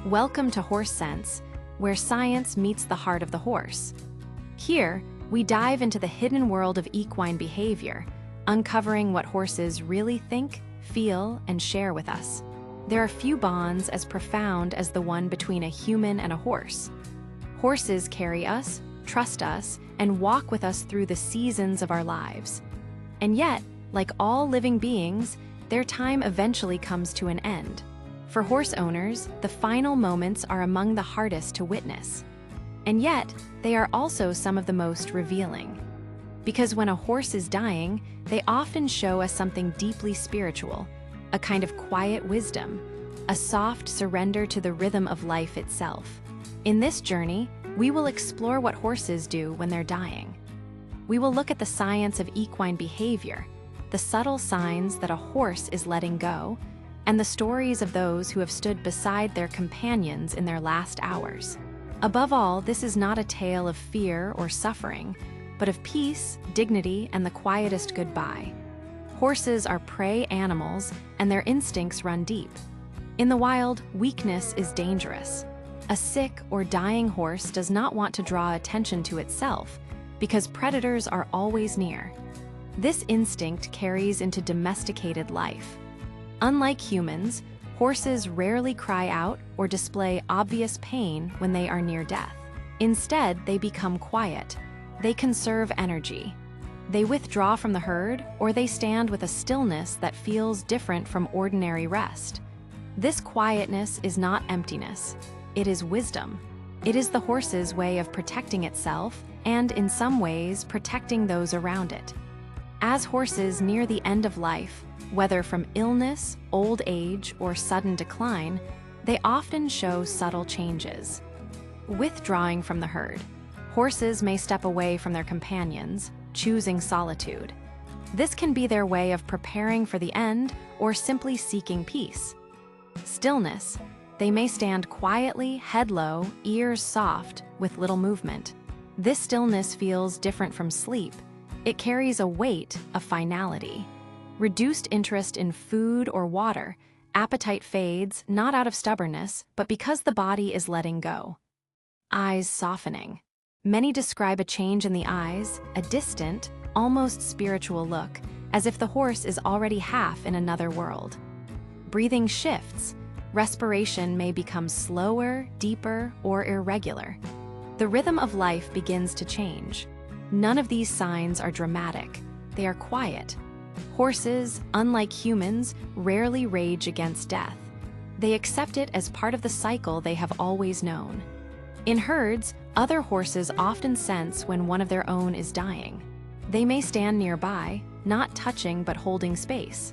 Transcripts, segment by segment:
Welcome to Horse Sense, where science meets the heart of the horse. Here, we dive into the hidden world of equine behavior, uncovering what horses really think, feel, and share with us. There are few bonds as profound as the one between a human and a horse. Horses carry us, trust us, and walk with us through the seasons of our lives. And yet, like all living beings, their time eventually comes to an end. For horse owners, the final moments are among the hardest to witness. And yet, they are also some of the most revealing. Because when a horse is dying, they often show us something deeply spiritual, a kind of quiet wisdom, a soft surrender to the rhythm of life itself. In this journey, we will explore what horses do when they're dying. We will look at the science of equine behavior, the subtle signs that a horse is letting go, and the stories of those who have stood beside their companions in their last hours. Above all, this is not a tale of fear or suffering, but of peace, dignity, and the quietest goodbye. Horses are prey animals, and their instincts run deep. In the wild, weakness is dangerous. A sick or dying horse does not want to draw attention to itself, because predators are always near. This instinct carries into domesticated life. Unlike humans, horses rarely cry out or display obvious pain when they are near death. Instead, they become quiet. They conserve energy. They withdraw from the herd, or they stand with a stillness that feels different from ordinary rest. This quietness is not emptiness. It is wisdom. It is the horse's way of protecting itself and, in some ways, protecting those around it. As horses near the end of life, whether from illness, old age, or sudden decline, they often show subtle changes. Withdrawing from the herd. Horses may step away from their companions, choosing solitude. This can be their way of preparing for the end or simply seeking peace. Stillness. They may stand quietly, head low, ears soft, with little movement. This stillness feels different from sleep. It carries a weight, a finality. Reduced interest in food or water. Appetite fades, not out of stubbornness, but because the body is letting go. Eyes softening. Many describe a change in the eyes, a distant, almost spiritual look, as if the horse is already half in another world. Breathing shifts. Respiration may become slower, deeper, or irregular. The rhythm of life begins to change. None of these signs are dramatic. They are quiet. Horses, unlike humans, rarely rage against death. They accept it as part of the cycle they have always known. In herds, other horses often sense when one of their own is dying. They may stand nearby, not touching but holding space.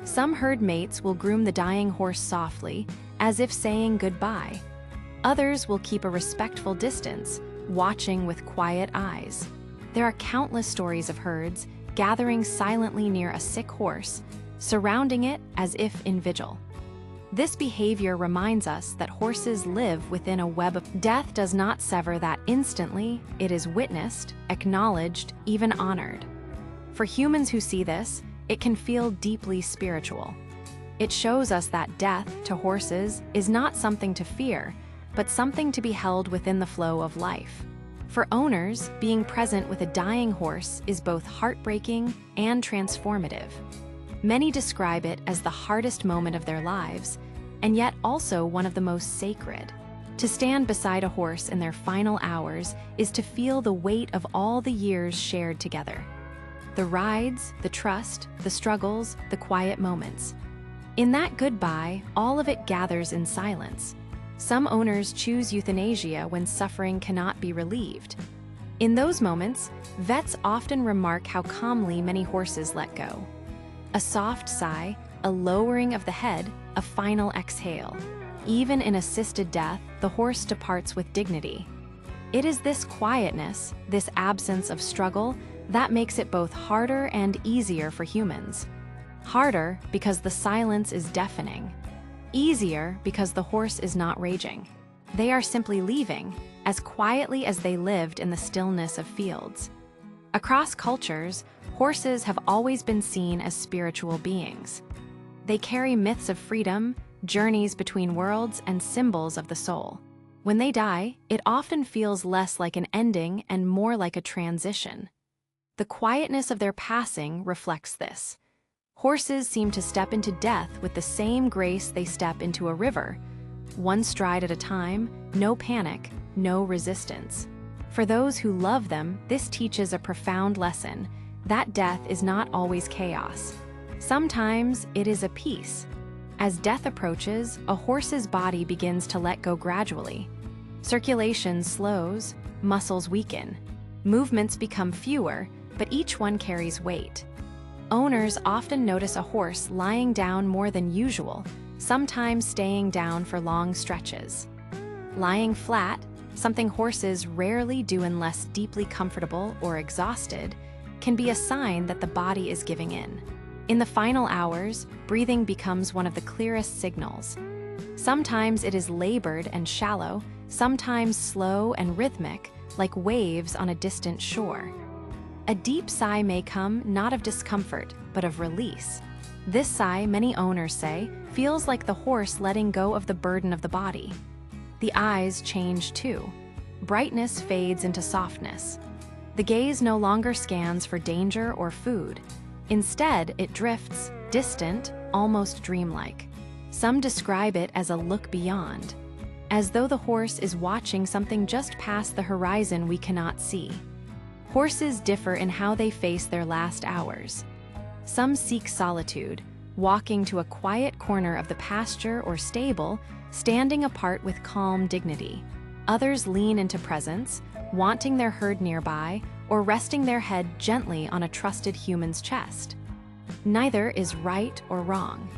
Some herd mates will groom the dying horse softly, as if saying goodbye. Others will keep a respectful distance, watching with quiet eyes. There are countless stories of herds gathering silently near a sick horse, surrounding it as if in vigil. This behavior reminds us that horses live within a web of death does not sever that instantly. It is witnessed, acknowledged, even honored. For humans who see this, it can feel deeply spiritual. It shows us that death, to horses, is not something to fear, but something to be held within the flow of life. For owners, being present with a dying horse is both heartbreaking and transformative. Many describe it as the hardest moment of their lives, and yet also one of the most sacred. To stand beside a horse in their final hours is to feel the weight of all the years shared together. The rides, the trust, the struggles, the quiet moments. In that goodbye, all of it gathers in silence. Some owners choose euthanasia when suffering cannot be relieved. In those moments, vets often remark how calmly many horses let go. A soft sigh, a lowering of the head, a final exhale. Even in assisted death, the horse departs with dignity. It is this quietness, this absence of struggle, that makes it both harder and easier for humans. Harder because the silence is deafening. Easier because the horse is not raging. They are simply leaving, as quietly as they lived in the stillness of fields. Across cultures, horses have always been seen as spiritual beings. They carry myths of freedom, journeys between worlds, and symbols of the soul. When they die, it often feels less like an ending and more like a transition. The quietness of their passing reflects this. Horses seem to step into death with the same grace they step into a river, one stride at a time, no panic, no resistance. For those who love them, this teaches a profound lesson, that death is not always chaos. Sometimes it is a peace. As death approaches, a horse's body begins to let go gradually. Circulation slows, muscles weaken. Movements become fewer, but each one carries weight. Owners often notice a horse lying down more than usual, sometimes staying down for long stretches. Lying flat, something horses rarely do unless deeply comfortable or exhausted, can be a sign that the body is giving in. In the final hours, breathing becomes one of the clearest signals. Sometimes it is labored and shallow, sometimes slow and rhythmic, like waves on a distant shore. A deep sigh may come not of discomfort, but of release. This sigh, many owners say, feels like the horse letting go of the burden of the body. The eyes change too. Brightness fades into softness. The gaze no longer scans for danger or food. Instead, it drifts, distant, almost dreamlike. Some describe it as a look beyond, as though the horse is watching something just past the horizon we cannot see. Horses differ in how they face their last hours. Some seek solitude, walking to a quiet corner of the pasture or stable, standing apart with calm dignity. Others lean into presence, wanting their herd nearby, or resting their head gently on a trusted human's chest. Neither is right or wrong.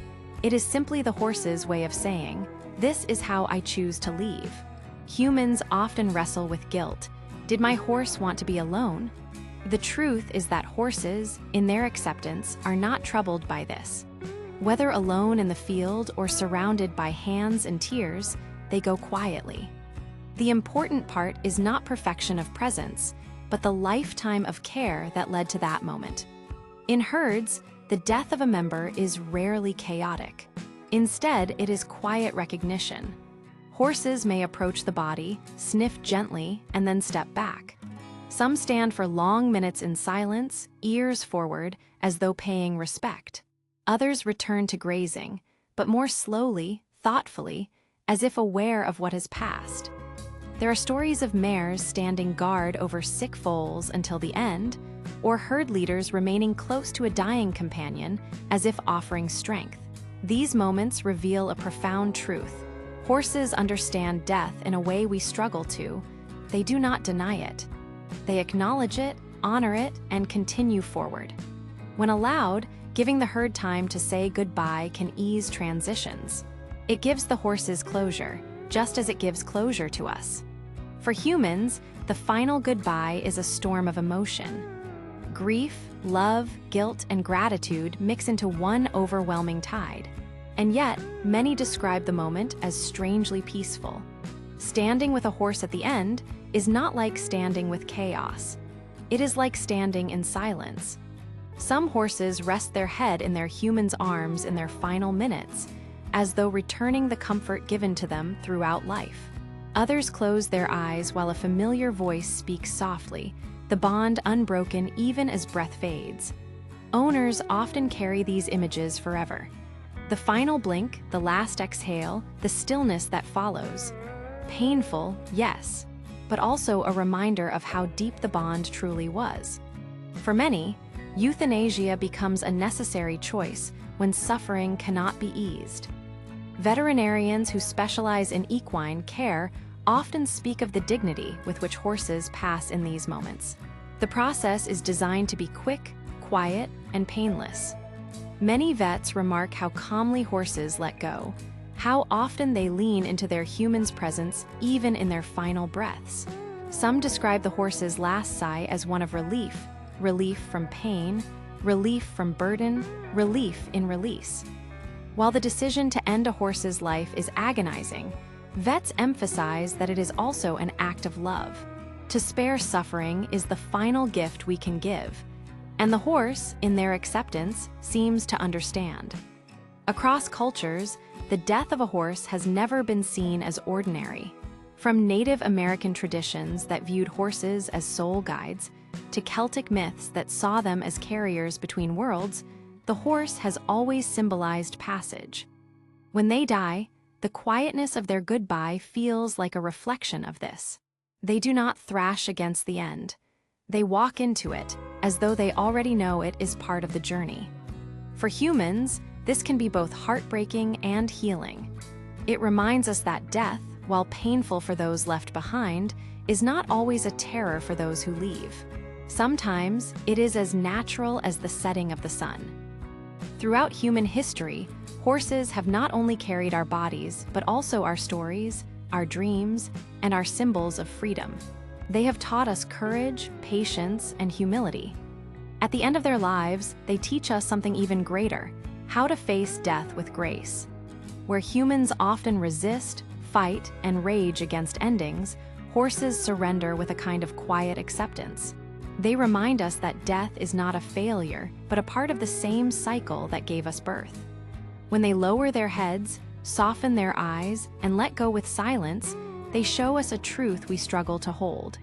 It is simply the horse's way of saying, "This is how I choose to leave." Humans often wrestle with guilt. Did my horse want to be alone? The truth is that horses, in their acceptance, are not troubled by this. Whether alone in the field or surrounded by hands and tears, they go quietly. The important part is not perfection of presence, but the lifetime of care that led to that moment. In herds, the death of a member is rarely chaotic. Instead, it is quiet recognition. Horses may approach the body, sniff gently, and then step back. Some stand for long minutes in silence, ears forward, as though paying respect. Others return to grazing, but more slowly, thoughtfully, as if aware of what has passed. There are stories of mares standing guard over sick foals until the end, or herd leaders remaining close to a dying companion as if offering strength. These moments reveal a profound truth. Horses understand death in a way we struggle to. They do not deny it. They acknowledge it, honor it, and continue forward. When allowed, giving the herd time to say goodbye can ease transitions. It gives the horses closure, just as it gives closure to us. For humans, the final goodbye is a storm of emotion. Grief, love, guilt, and gratitude mix into one overwhelming tide. And yet, many describe the moment as strangely peaceful. Standing with a horse at the end is not like standing with chaos. It is like standing in silence. Some horses rest their head in their human's arms in their final minutes, as though returning the comfort given to them throughout life. Others close their eyes while a familiar voice speaks softly, the bond unbroken even as breath fades. Owners often carry these images forever. The final blink, the last exhale, the stillness that follows. Painful, yes, but also a reminder of how deep the bond truly was. For many, euthanasia becomes a necessary choice when suffering cannot be eased. Veterinarians who specialize in equine care often speak of the dignity with which horses pass in these moments. The process is designed to be quick, quiet, and painless. Many vets remark how calmly horses let go, how often they lean into their human's presence even in their final breaths. Some describe the horse's last sigh as one of relief, relief from pain, relief from burden, relief in release. While the decision to end a horse's life is agonizing, vets emphasize that it is also an act of love. To spare suffering is the final gift we can give, and the horse, in their acceptance, seems to understand. Across cultures, the death of a horse has never been seen as ordinary. From Native American traditions that viewed horses as soul guides, to Celtic myths that saw them as carriers between worlds, the horse has always symbolized passage. When they die, the quietness of their goodbye feels like a reflection of this. They do not thrash against the end. They walk into it, as though they already know it is part of the journey. For humans, this can be both heartbreaking and healing. It reminds us that death, while painful for those left behind, is not always a terror for those who leave. Sometimes, it is as natural as the setting of the sun. Throughout human history, horses have not only carried our bodies, but also our stories, our dreams, and our symbols of freedom. They have taught us courage, patience, and humility. At the end of their lives, they teach us something even greater: how to face death with grace. Where humans often resist, fight, and rage against endings, horses surrender with a kind of quiet acceptance. They remind us that death is not a failure, but a part of the same cycle that gave us birth. When they lower their heads, soften their eyes, and let go with silence, they show us a truth we struggle to hold: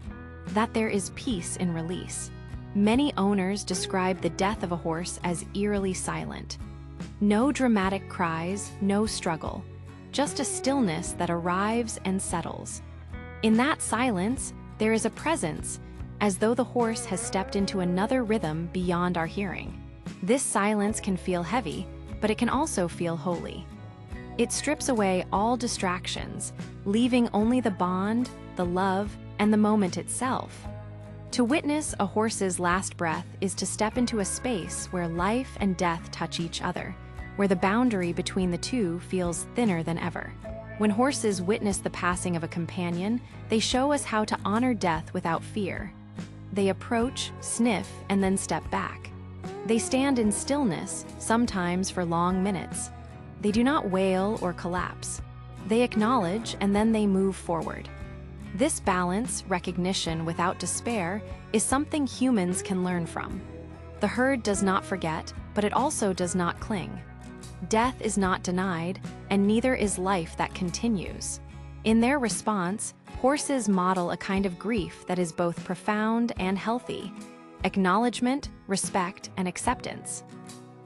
that there is peace in release. Many owners describe the death of a horse as eerily silent. No dramatic cries, no struggle, just a stillness that arrives and settles. In that silence, there is a presence, as though the horse has stepped into another rhythm beyond our hearing. This silence can feel heavy, but it can also feel holy. It strips away all distractions, leaving only the bond, the love, and the moment itself. To witness a horse's last breath is to step into a space where life and death touch each other, where the boundary between the two feels thinner than ever. When horses witness the passing of a companion, they show us how to honor death without fear. They approach, sniff, and then step back. They stand in stillness, sometimes for long minutes. They do not wail or collapse. They acknowledge, and then they move forward. This balance, recognition without despair, is something humans can learn from. The herd does not forget, but it also does not cling. Death is not denied, and neither is life that continues. In their response, horses model a kind of grief that is both profound and healthy: acknowledgement, respect, and acceptance.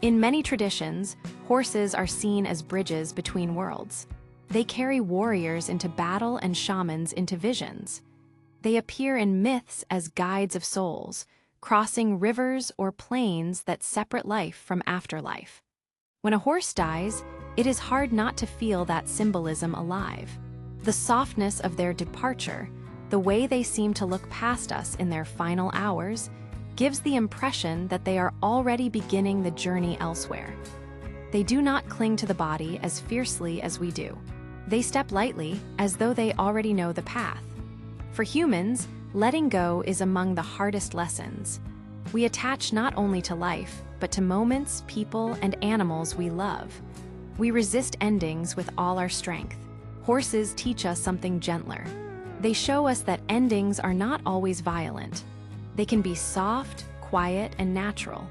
In many traditions, horses are seen as bridges between worlds. They carry warriors into battle and shamans into visions. They appear in myths as guides of souls, crossing rivers or plains that separate life from afterlife. When a horse dies, it is hard not to feel that symbolism alive. The softness of their departure, the way they seem to look past us in their final hours, gives the impression that they are already beginning the journey elsewhere. They do not cling to the body as fiercely as we do. They step lightly, as though they already know the path. For humans, letting go is among the hardest lessons. We attach not only to life, but to moments, people, and animals we love. We resist endings with all our strength. Horses teach us something gentler. They show us that endings are not always violent. They can be soft, quiet, and natural.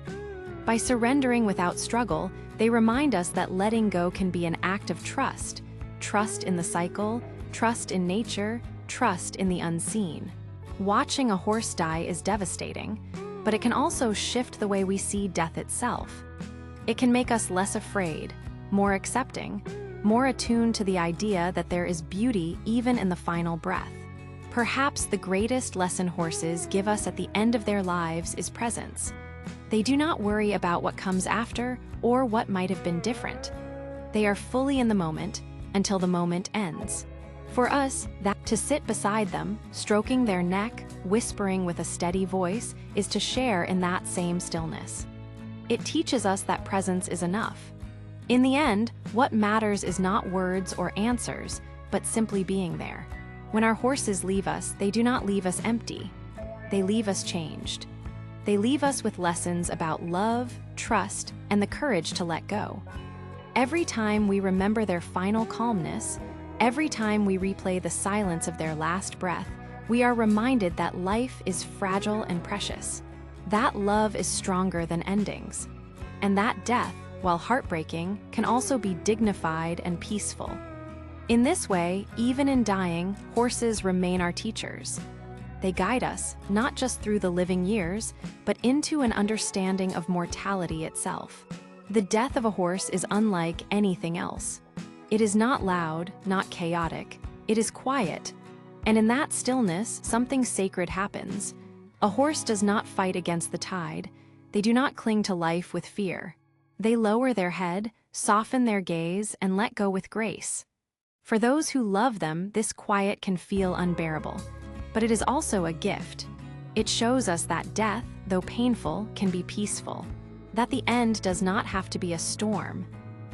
By surrendering without struggle, they remind us that letting go can be an act of trust. Trust in the cycle, trust in nature, trust in the unseen. Watching a horse die is devastating, but it can also shift the way we see death itself. It can make us less afraid, more accepting, more attuned to the idea that there is beauty even in the final breath. Perhaps the greatest lesson horses give us at the end of their lives is presence. They do not worry about what comes after or what might have been different. They are fully in the moment until the moment ends. For us, that to sit beside them, stroking their neck, whispering with a steady voice, is to share in that same stillness. It teaches us that presence is enough. In the end, what matters is not words or answers, but simply being there. When our horses leave us, they do not leave us empty. They leave us changed. They leave us with lessons about love, trust, and the courage to let go. Every time we remember their final calmness, every time we replay the silence of their last breath, we are reminded that life is fragile and precious. That love is stronger than endings. And that death, while heartbreaking, can also be dignified and peaceful. In this way, even in dying, horses remain our teachers. They guide us, not just through the living years, but into an understanding of mortality itself. The death of a horse is unlike anything else. It is not loud, not chaotic. It is quiet. And in that stillness, something sacred happens. A horse does not fight against the tide. They do not cling to life with fear. They lower their head, soften their gaze, and let go with grace. For those who love them, this quiet can feel unbearable. But it is also a gift. It shows us that death, though painful, can be peaceful. That the end does not have to be a storm.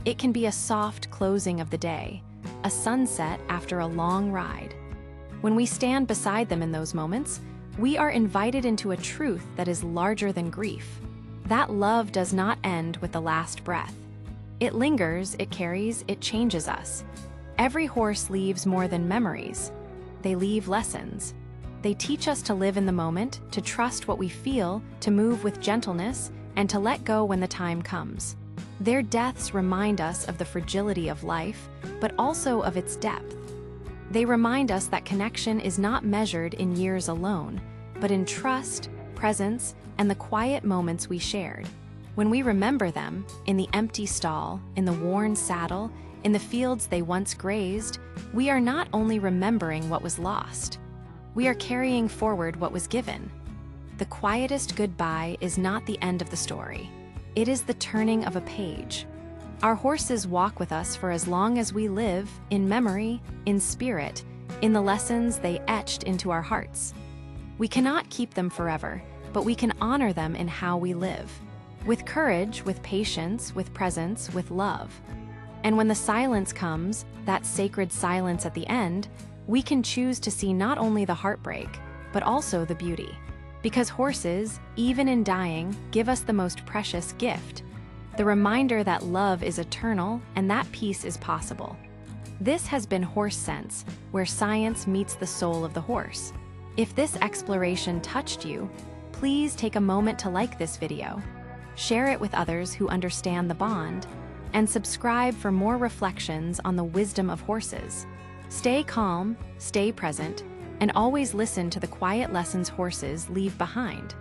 It can be a soft closing of the day, a sunset after a long ride. When we stand beside them in those moments, we are invited into a truth that is larger than grief. That love does not end with the last breath. It lingers, it carries, it changes us. Every horse leaves more than memories. They leave lessons. They teach us to live in the moment, to trust what we feel, to move with gentleness, and to let go when the time comes. Their deaths remind us of the fragility of life, but also of its depth. They remind us that connection is not measured in years alone, but in trust, presence, and the quiet moments we shared. When we remember them, in the empty stall, in the worn saddle, in the fields they once grazed, we are not only remembering what was lost. We are carrying forward what was given. The quietest goodbye is not the end of the story. It is the turning of a page. Our horses walk with us for as long as we live, in memory, in spirit, in the lessons they etched into our hearts. We cannot keep them forever, but we can honor them in how we live. With courage, with patience, with presence, with love. And when the silence comes, that sacred silence at the end, we can choose to see not only the heartbreak, but also the beauty. Because horses, even in dying, give us the most precious gift, the reminder that love is eternal and that peace is possible. This has been Horse Sense, where science meets the soul of the horse. If this exploration touched you, please take a moment to like this video, share it with others who understand the bond, and subscribe for more reflections on the wisdom of horses. Stay calm, stay present, and always listen to the quiet lessons horses leave behind.